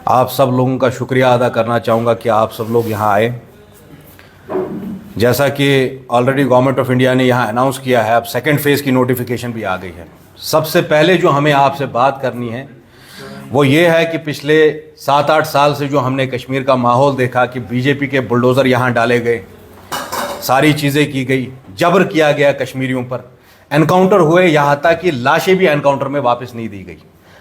आप सब लोगों का शुक्रिया अदा करना चाहूँगा कि आप सब लोग यहाँ आए। जैसा कि ऑलरेडी गवर्नमेंट ऑफ इंडिया ने यहाँ अनाउंस किया है, अब सेकेंड फेज़ की नोटिफिकेशन भी आ गई है। सबसे पहले जो हमें आपसे बात करनी है वो ये है कि पिछले 7-8 साल से जो हमने कश्मीर का माहौल देखा कि बीजेपी के बुलडोज़र यहाँ डाले गए, सारी चीज़ें की गई, जबर किया गया कश्मीरियों पर, एनकाउंटर हुए, यहाँ तक कि लाशें भी एनकाउंटर में वापस नहीं दी गई।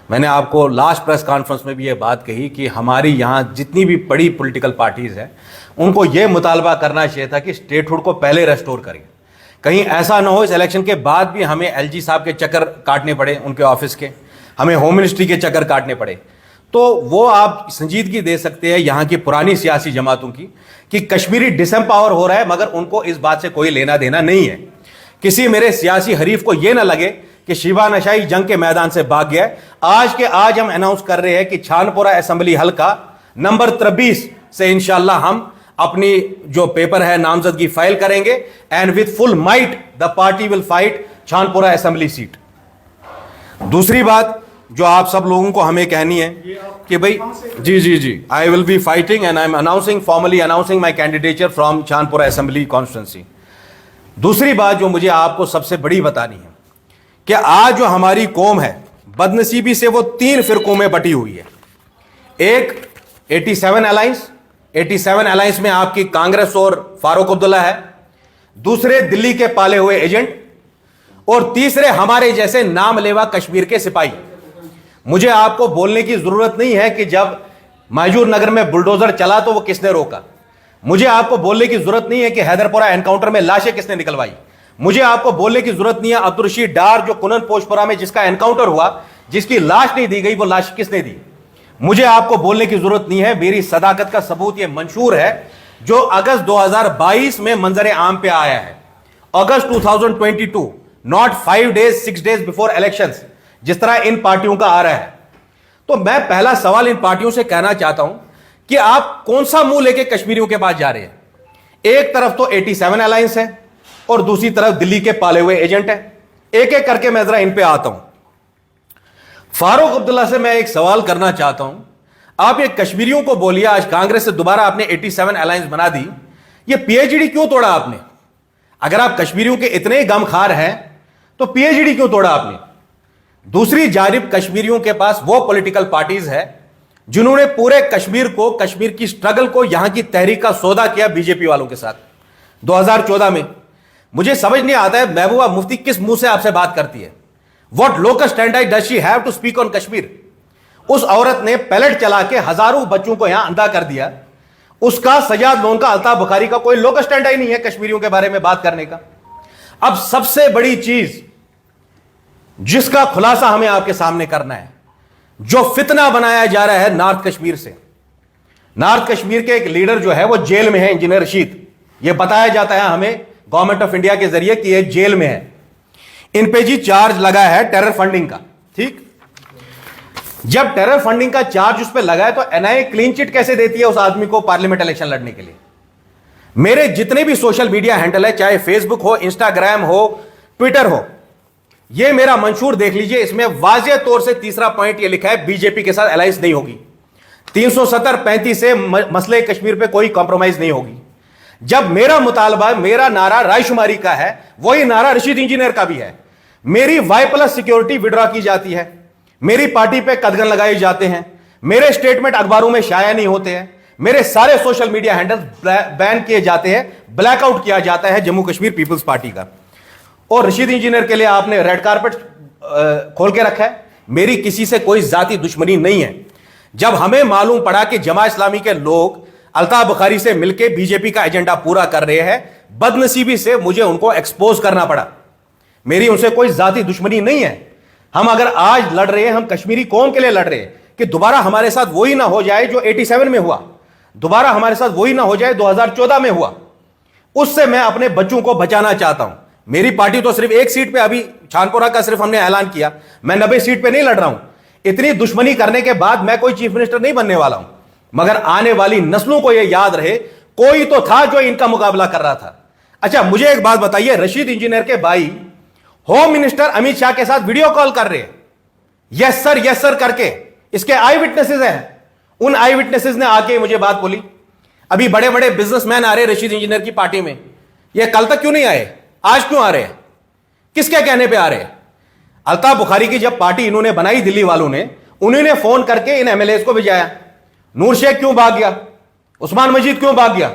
मैंने आपको लास्ट प्रेस कॉन्फ्रेंस में भी ये बात कही कि हमारी यहाँ जितनी भी बड़ी पॉलिटिकल पार्टीज़ हैं उनको ये मुतालबा करना चाहिए था कि स्टेटहुड को पहले रेस्टोर करें। कहीं ऐसा ना हो इस इलेक्शन के बाद भी हमें एलजी साहब के चक्कर काटने पड़े, उनके ऑफिस के, हमें होम मिनिस्ट्री के चक्कर काटने पड़े। तो वो आप संजीदगी दे सकते हैं यहाँ की पुरानी सियासी जमातों की कि कश्मीरी डिसएम्पावर हो रहा है, मगर उनको इस बात से कोई लेना देना नहीं है। किसी मेरे सियासी हरीफ को यह ना लगे कि शिवा नशाई जंग के मैदान से भाग गया। आज के आज हम अनाउंस कर रहे हैं कि छानपुरा असेंबली हल्का नंबर 23 से इंशाल्लाह हम अपनी जो पेपर है नामजदगी फाइल करेंगे and with full might the party will fight Chhanpura assembly seat. दूसरी बात जो आप सब लोगों को हमें कहनी है कि भाई जी I will be fighting and I am announcing formally announcing my candidature from Chhanpura assembly constituency. दूसरी बात जो मुझे आपको सबसे बड़ी बतानी है कि आज जो हमारी कौम है बदनसीबी से वो 3 फिरकों में बटी हुई है। एक 87 अलायंस, 87 अलायंस में आपकी कांग्रेस और फारूक अब्दुल्ला है, दूसरे दिल्ली के पाले हुए एजेंट, और तीसरे हमारे जैसे नामलेवा कश्मीर के सिपाही। मुझे आपको बोलने की जरूरत नहीं है कि जब मायजूर नगर में बुलडोजर चला तो वो किसने रोका। मुझे आपको बोलने की जरूरत नहीं है कि हैदरपुरा एनकाउंटर में लाशें किसने निकलवाई। मुझे आपको बोलने की जरूरत नहीं है अब्दुल रशीद डार जो कुनन पोशपुरा में जिसका एनकाउंटर हुआ, जिसकी लाश नहीं दी गई, वो लाश किसने दी। मुझे आपको बोलने की जरूरत नहीं है, मेरी सदाकत का सबूत यह मंशूर है जो अगस्त 2022 में मंजर आम पे आया है। अगस्त 2022, not 5 days 6 days before elections, जिस तरह इन पार्टियों का आ रहा है। तो मैं पहला सवाल इन पार्टियों से कहना चाहता हूं कि आप कौन सा मुंह लेके कश्मीरियों के पास जा रहे हैं। एक तरफ तो 87 अलायंस है और दूसरी तरफ दिल्ली के पाले हुए एजेंट है। एक एक करके मैं जरा इन पे आता हूं। फारूक अब्दुल्ला से मैं एक सवाल करना चाहता हूं, आप ये कश्मीरियों को बोलिए, आज कांग्रेस से दोबारा आपने 87 अलायंस बना दी, ये पीएचडी क्यों तोड़ा आपने? अगर आप कश्मीरियों के इतने गमखार हैं तो पीएचडी क्यों तोड़ा आपने? दूसरी जानिब कश्मीरियों के पास वो पॉलिटिकल पार्टीज है जिन्होंने पूरे कश्मीर को, कश्मीर की स्ट्रगल को, यहां की तहरीक का सौदा किया बीजेपी वालों के साथ 2014 में। मुझे समझ नहीं आता है महबूबा मुफ्ती किस मुंह से आपसे बात करती है। What local standard does she have to speak on Kashmir? उस औरत ने पैलेट चला के हजारों बच्चों को यहां अंधा कर दिया। उसका सजाद लोन का, अल्ताफ बुखारी का कोई लोकल स्टैंडर्ड ही नहीं है कश्मीरियों के बारे में बात करने का। अब सबसे बड़ी चीज जिसका खुलासा हमें आपके सामने करना है, जो फितना बनाया जा रहा है नॉर्थ कश्मीर से। नॉर्थ कश्मीर के एक लीडर जो है वो जेल में है, इंजीनियर रशीद। यह बताया जाता है हमें गवर्नमेंट ऑफ इंडिया के जरिए कि ये जेल में है। इन पे जी चार्ज लगा है टेरर फंडिंग का। ठीक, जब टेरर फंडिंग का चार्ज उस पर लगा है तो एनआईए क्लीन चिट कैसे देती है उस आदमी को पार्लियामेंट इलेक्शन लड़ने के लिए? मेरे जितने भी सोशल मीडिया हैंडल है, चाहे फेसबुक हो, इंस्टाग्राम हो, ट्विटर हो, ये मेरा मंशूर देख लीजिए। इसमें वाज़ेह तौर से तीसरा पॉइंट ये लिखा है बीजेपी के साथ अलायंस नहीं होगी। 370-35 से मसले कश्मीर पे कोई कॉम्प्रोमाइज नहीं होगी। जब मेरा मुतालबा, मेरा नारा रायशुमारी का है, वही नारा रशीद इंजीनियर का भी है। मेरी Y+ सिक्योरिटी विड्रॉ की जाती है, मेरी पार्टी पे कदगन लगाए जाते हैं, मेरे स्टेटमेंट अखबारों में शाया नहीं होते हैं, मेरे सारे सोशल मीडिया हैंडल्स बैन किए जाते हैं, ब्लैकआउट किया जाता है जम्मू कश्मीर पीपल्स पार्टी का। और रशीद इंजीनियर के लिए आपने रेड कारपेट खोल के रखा है। मेरी किसी से कोई जाती दुश्मनी नहीं है। जब हमें मालूम पड़ा कि जमा इस्लामी के लोग अल्ताफ बुखारी से मिलकर बीजेपी का एजेंडा पूरा कर रहे हैं, बदनसीबी से मुझे उनको एक्सपोज करना पड़ा। मेरी उनसे कोई जाती दुश्मनी नहीं है। हम अगर आज लड़ रहे हैं, हम कश्मीरी कौम के लिए लड़ रहे हैं कि दोबारा हमारे साथ वही ना हो जाए जो 87 में हुआ, दोबारा हमारे साथ वही ना हो जाए 2014 में हुआ। उससे मैं अपने बच्चों को बचाना चाहता हूं। मेरी पार्टी तो सिर्फ एक सीट पे, अभी छानपुरा का सिर्फ हमने ऐलान किया, मैं 90 सीट पे नहीं लड़ रहा हूं। इतनी दुश्मनी करने के बाद मैं कोई चीफ मिनिस्टर नहीं बनने वाला हूं, मगर आने वाली नस्लों को यह याद रहे कोई तो था जो इनका मुकाबला कर रहा था। अच्छा, मुझे एक बात बताइए, रशीद इंजीनियर के भाई होम मिनिस्टर अमित शाह के साथ वीडियो कॉल कर रहे हैं, यस सर करके, इसके आई विटनेसेस हैं। उन आई विटनेसेस ने आके मुझे बात बोली। अभी बड़े बड़े बिजनेसमैन आ रहे रशीद इंजीनियर की पार्टी में, ये कल तक क्यों नहीं आए, आज क्यों आ रहे हैं, किसके कहने पे आ रहे हैं? अल्ताफ बुखारी की जब पार्टी इन्होंने बनाई दिल्ली वालों ने, उन्होंने फोन करके इन एमएलए को भिजाया। नूर शेख क्यों भाग गया, उस्मान मजीद क्यों भाग गया,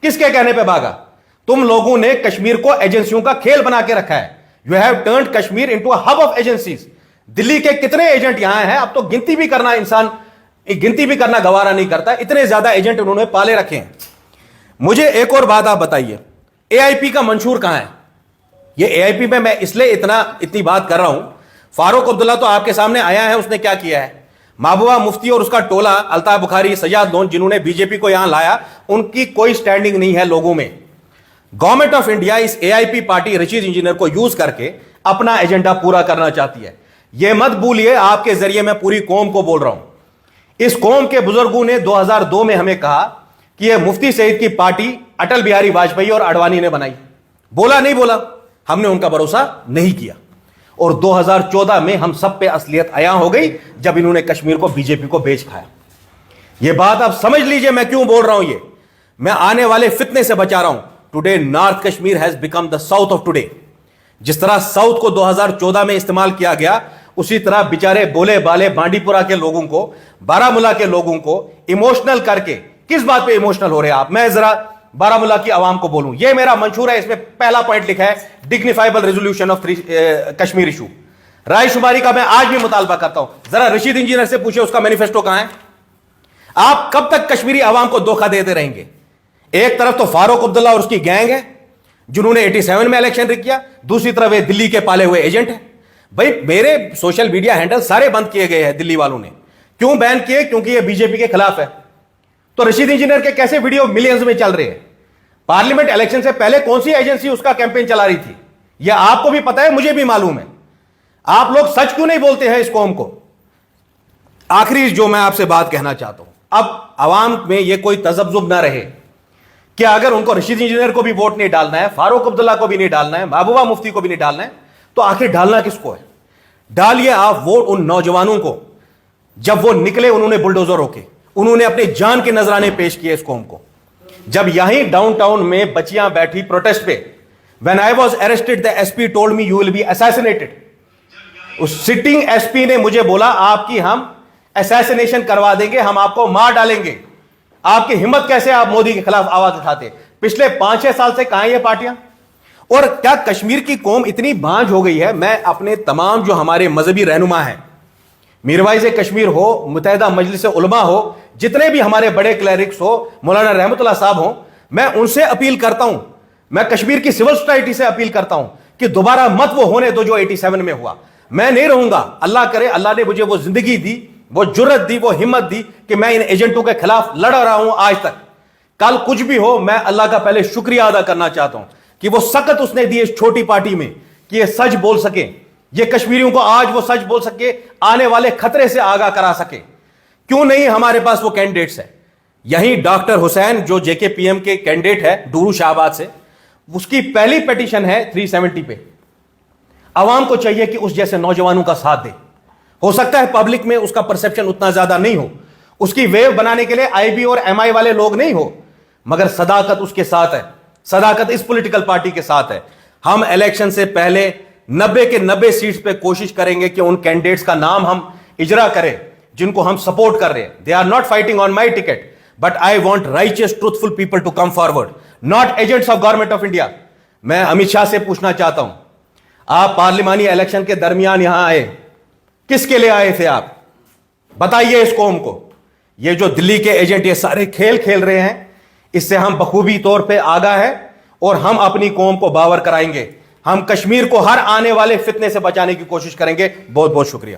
किसके कहने पे भागा? तुम लोगों ने कश्मीर को एजेंसियों का खेल बना के रखा है। You have turned Kashmir into a hub of agencies. Delhi के कितने एजेंट यहां हैं, अब तो गिनती भी करना गवारा नहीं करता, इतने ज्यादा एजेंट उन्होंने पाले रखे हैं। मुझे एक और बात आप बताइए, एआईपी का मंशूर कहां है? ये एआईपी में मैं इसलिए इतनी बात कर रहा हूं, फारूक अब्दुल्ला तो आपके सामने आया है, उसने क्या किया है? महबूबा मुफ्ती और उसका टोला, अल्ताफ बुखारी, सजाद लोन, जिन्होंने बीजेपी को यहां लाया, उनकी कोई स्टैंडिंग नहीं है लोगों में। गवर्नमेंट ऑफ इंडिया इस एआईपी पार्टी रशीद इंजीनियर को यूज करके अपना एजेंडा पूरा करना चाहती है। यह मत भूलिए, आपके जरिए मैं पूरी कौम को बोल रहा हूं। इस कौम के बुजुर्गों ने 2002 में हमें कहा कि यह मुफ्ती सईद की पार्टी अटल बिहारी वाजपेयी और आडवाणी ने बनाई। बोला नहीं बोला? हमने उनका भरोसा नहीं किया और 2014 में हम सब पे असलियत आया हो गई जब इन्होंने कश्मीर को बीजेपी को बेच खाया। यह बात आप समझ लीजिए मैं क्यों बोल रहा हूं। ये मैं आने वाले फितने से बचा रहा हूं। Today north Kashmir has become the south of today. जिस तरह साउथ को 2014 में इस्तेमाल किया गया, उसी तरह बेचारे बोले बाले बांडीपुरा के लोगों को, बारामूला के लोगों को इमोशनल करके, किस बात पे इमोशनल हो रहे हैं आप? मैं जरा बारामूला की आवाम को बोलूं, यह मेरा मंशूर है, इसमें पहला पॉइंट लिखा है डिग्निफाइबल रेजोल्यूशन ऑफ कश्मीर इशू। रायशुमारी का मैं आज भी मुतालबा करता हूं। जरा रशीद इंजीनियर से पूछे उसका मैनिफेस्टो कहां है? आप कब तक कश्मीरी आवाम को धोखा देते रहेंगे? एक तरफ तो फारूक अब्दुल्ला और उसकी गैंग है जिन्होंने 87 में इलेक्शन रिक किया, दूसरी तरफ वे दिल्ली के पाले हुए एजेंट हैं। भाई मेरे सोशल मीडिया हैंडल सारे बंद किए गए हैं दिल्ली वालों ने। क्यों बैन किए? क्योंकि ये बीजेपी के खिलाफ है। तो रशीद इंजीनियर के कैसे वीडियो मिलियंस में चल रहे हैं? पार्लियामेंट इलेक्शन से पहले कौन सी एजेंसी उसका कैंपेन चला रही थी? यह आपको भी पता है, मुझे भी मालूम है। आप लोग सच क्यों नहीं बोलते हैं इस कौम को? आखिरी जो मैं आपसे बात कहना चाहता हूं, अब आवाम में यह कोई तजब्जुब ना रहे कि अगर उनको रशीद इंजीनियर को भी वोट नहीं डालना है, फारूक अब्दुल्ला को भी नहीं डालना है, महबूबा मुफ्ती को भी नहीं डालना है, तो आखिर डालना किसको है? डालिए आप वोट उन नौजवानों को, जब वो निकले उन्होंने बुलडोजर रोके, उन्होंने अपने जान के नजराने पेश किए इस कौम को। जब यहीं डाउनटाउन में बच्चियां बैठी प्रोटेस्ट पे, when I was arrested the SP told me you will be assassinated. उस सिटिंग एसपी ने मुझे बोला आपकी हम असैसिनेशन करवा देंगे, हम आपको मार डालेंगे। आपकी हिम्मत कैसे आप मोदी के खिलाफ आवाज उठाते? पिछले 5-6 साल से कहां ये पार्टियां? और क्या कश्मीर की कौम इतनी बांझ हो गई है? मैं अपने तमाम जो हमारे मजहबी रहनुमा हैं, मीरवाइज कश्मीर हो, मुत्तहिदा मजलिस उलमा हो, जितने भी हमारे बड़े क्लरिक्स हो, मौलाना रहमतुल्लाह साहब हो, मैं उनसे अपील करता हूं, मैं कश्मीर की सिविल सोसाइटी से अपील करता हूं कि दोबारा मत वो होने दो जो 87 में हुआ। मैं नहीं रहूंगा। अल्लाह करे, अल्लाह ने मुझे वो जिंदगी दी, वो जुर्रत दी, वो हिम्मत दी कि मैं इन एजेंटों के खिलाफ लड़ रहा हूं आज तक। कल कुछ भी हो, मैं अल्लाह का पहले शुक्रिया अदा करना चाहता हूं कि वो सकत उसने दी इस छोटी पार्टी में कि ये सच बोल सके, ये कश्मीरियों को आज वो सच बोल सके, आने वाले खतरे से आगाह करा सके। क्यों नहीं हमारे पास वो कैंडिडेट्स है? यही डॉक्टर हुसैन जो जेकेपीएम के कैंडिडेट है डूरू शाहबाद से, उसकी पहली पिटीशन है 370 पे। आवाम को चाहिए कि उस जैसे नौजवानों का साथ दे। हो सकता है पब्लिक में उसका परसेप्शन उतना ज्यादा नहीं हो, उसकी वेव बनाने के लिए आईबी और एमआई वाले लोग नहीं हो, मगर सदाकत उसके साथ है, सदाकत इस पॉलिटिकल पार्टी के साथ है। हम इलेक्शन से पहले 90 के 90 सीट्स पे कोशिश करेंगे कि उन कैंडिडेट्स का नाम हम इजरा करें जिनको हम सपोर्ट कर रहे हैं। They are not fighting on my ticket, but I want righteous truthful people to come forward, not agents of government of India. मैं अमित शाह से पूछना चाहता हूं, आप पार्लिमानी इलेक्शन के दरमियान यहां आए, किसके लिए आए थे आप? बताइए इस कौम को। ये जो दिल्ली के एजेंट ये सारे खेल खेल रहे हैं, इससे हम बखूबी तौर पे आगाह है और हम अपनी कौम को बावर कराएंगे। हम कश्मीर को हर आने वाले फितने से बचाने की कोशिश करेंगे। बहुत बहुत शुक्रिया।